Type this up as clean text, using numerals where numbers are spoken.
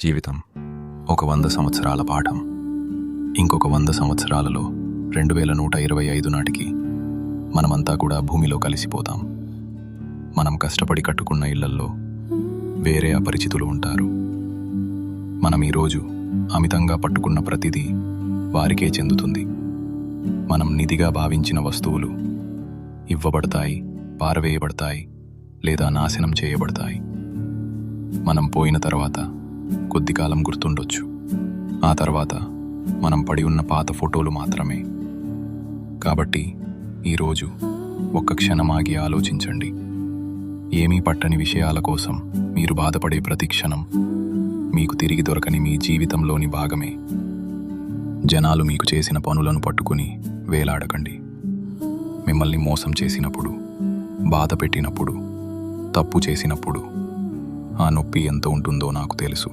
జీవితం ఒక 100 సంవత్సరాల పాఠం. ఇంకొక 100 సంవత్సరాలలో 2125 నాటికి మనమంతా కూడా భూమిలో కలిసిపోతాం. మనం కష్టపడి కట్టుకున్న ఇళ్లల్లో వేరే అపరిచితులు ఉంటారు. మనం ఈరోజు అమితంగా పట్టుకున్న ప్రతిదీ వారికే చెందుతుంది. మనం నిధిగా భావించిన వస్తువులు ఇవ్వబడతాయి, పారవేయబడతాయి లేదా నాశనం చేయబడతాయి. మనం పోయిన తర్వాత కొద్ది కాలం గుర్తుండొచ్చు. ఆ తర్వాత మనం పడి ఉన్న పాత ఫోటోలు మాత్రమే. కాబట్టి ఈరోజు ఒక్క క్షణం ఆగి ఆలోచించండి. ఏమీ పట్టని విషయాల కోసం మీరు బాధపడే ప్రతి క్షణం మీకు తిరిగి దొరకని మీ జీవితంలోని భాగమే. జనాలు మీకు చేసిన పనులను పట్టుకుని వేలాడకండి. మిమ్మల్ని మోసం చేసినప్పుడు, బాధ పెట్టినప్పుడు, తప్పు చేసినప్పుడు ఆ నొప్పి ఎంత ఉంటుందో నాకు తెలుసు.